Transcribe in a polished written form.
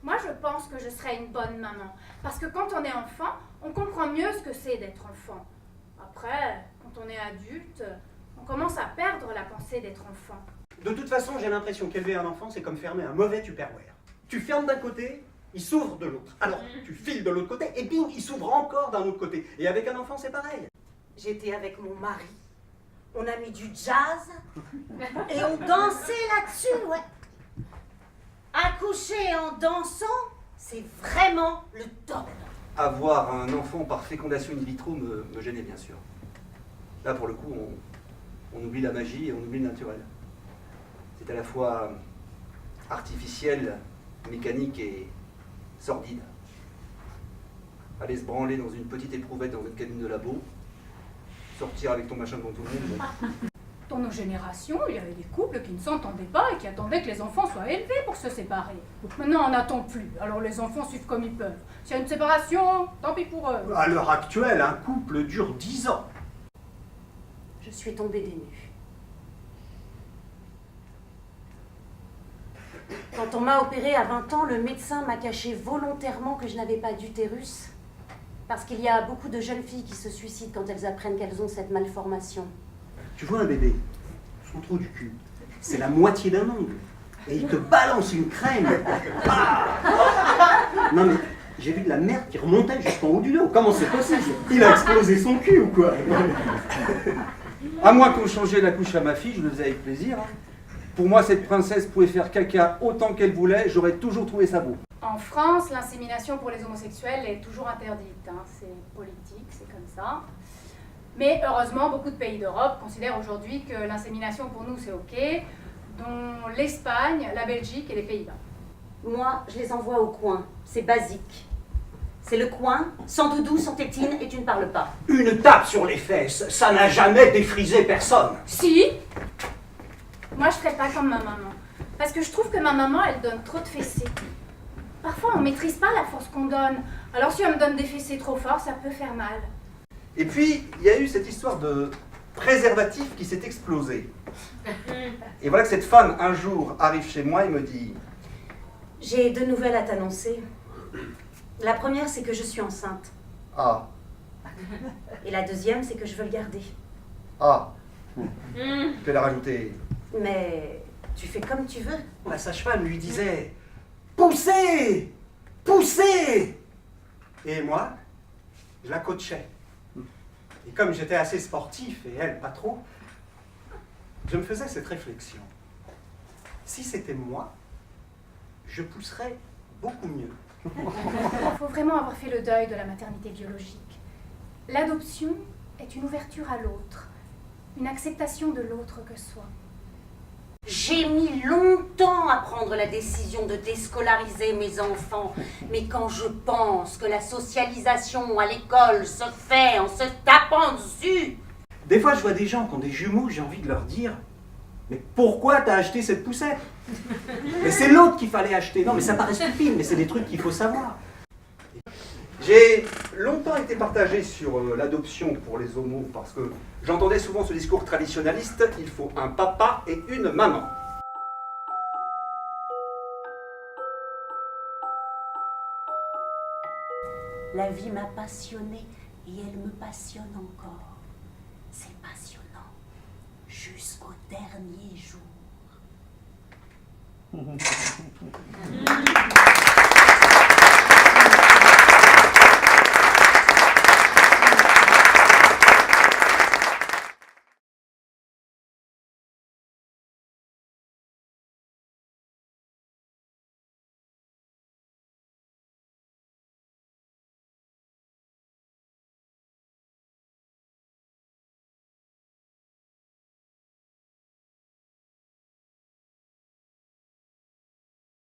Moi, je pense que je serais une bonne maman. Parce que quand on est enfant, on comprend mieux ce que c'est d'être enfant. Après, quand on est adulte, on commence à perdre la pensée d'être enfant. De toute façon, j'ai l'impression qu'élever un enfant, c'est comme fermer un mauvais Tupperware. Tu fermes d'un côté, il s'ouvre de l'autre. Alors, tu files de l'autre côté, et bing, il s'ouvre encore d'un autre côté. Et avec un enfant, c'est pareil. J'étais avec mon mari. On a mis du jazz et on dansait là-dessus, ouais. Accoucher en dansant, c'est vraiment le top. Avoir un enfant par fécondation in vitro me gênait bien sûr. Là, pour le coup, on oublie la magie et on oublie le naturel. C'est à la fois artificiel, mécanique et sordide. Aller se branler dans une petite éprouvette dans une cabine de labo, sortir avec ton machin devant tout le monde. Dans nos générations, il y avait des couples qui ne s'entendaient pas et qui attendaient que les enfants soient élevés pour se séparer. Donc maintenant, on n'attend plus. Alors les enfants suivent comme ils peuvent. S'il y a une séparation, tant pis pour eux. À l'heure actuelle, un couple dure 10 ans. Je suis tombée des nues. Quand on m'a opérée à 20 ans, le médecin m'a caché volontairement que je n'avais pas d'utérus. Parce qu'il y a beaucoup de jeunes filles qui se suicident quand elles apprennent qu'elles ont cette malformation. Tu vois un bébé, son trou du cul, c'est la moitié d'un ongle. Et il te balance une crème. Ah non mais, j'ai vu de la merde qui remontait jusqu'en haut du dos. Comment c'est possible? Il a explosé son cul ou quoi? À moins qu'on changeait la couche à ma fille, je le faisais avec plaisir. Pour moi, cette princesse pouvait faire caca autant qu'elle voulait, j'aurais toujours trouvé ça beau. En France, l'insémination pour les homosexuels est toujours interdite. Hein. C'est politique, c'est comme ça. Mais heureusement, beaucoup de pays d'Europe considèrent aujourd'hui que l'insémination pour nous c'est ok, dont l'Espagne, la Belgique et les Pays-Bas. Moi, je les envoie au coin. C'est basique. C'est le coin, sans doudou, sans tétine, et tu ne parles pas. Une tape sur les fesses, ça n'a jamais défrisé personne. Si. Moi, je ferais pas comme ma maman. Parce que je trouve que ma maman, elle donne trop de fessées. Parfois, on maîtrise pas la force qu'on donne. Alors si elle me donne des fessées trop fort, ça peut faire mal. Et puis, il y a eu cette histoire de préservatif qui s'est explosé. Et voilà que cette femme, un jour, arrive chez moi et me dit... J'ai 2 nouvelles à t'annoncer. La première, c'est que je suis enceinte. Ah, Et la deuxième, c'est que je veux le garder. ah. Tu peux la rajouter. Mais tu fais comme tu veux. La sage-femme lui disait « Poussez! Poussez !» Et moi, je la coachais. Et comme j'étais assez sportif et elle pas trop, je me faisais cette réflexion. Si c'était moi, je pousserais beaucoup mieux. Il faut vraiment avoir fait le deuil de la maternité biologique. L'adoption est une ouverture à l'autre, une acceptation de l'autre que soi. J'ai mis longtemps à prendre la décision de déscolariser mes enfants. Mais quand je pense que la socialisation à l'école se fait en se tapant dessus... Des fois, je vois des gens qui ont des jumeaux, j'ai envie de leur dire « Mais pourquoi t'as acheté cette poussette ?» Mais c'est l'autre qu'il fallait acheter. Non, mais ça paraît stupide, mais c'est des trucs qu'il faut savoir. J'ai longtemps été partagé sur l'adoption pour les homos parce que j'entendais souvent ce discours traditionnaliste, il faut un papa et une maman. La vie m'a passionnée et elle me passionne encore. C'est passionnant jusqu'au dernier jour.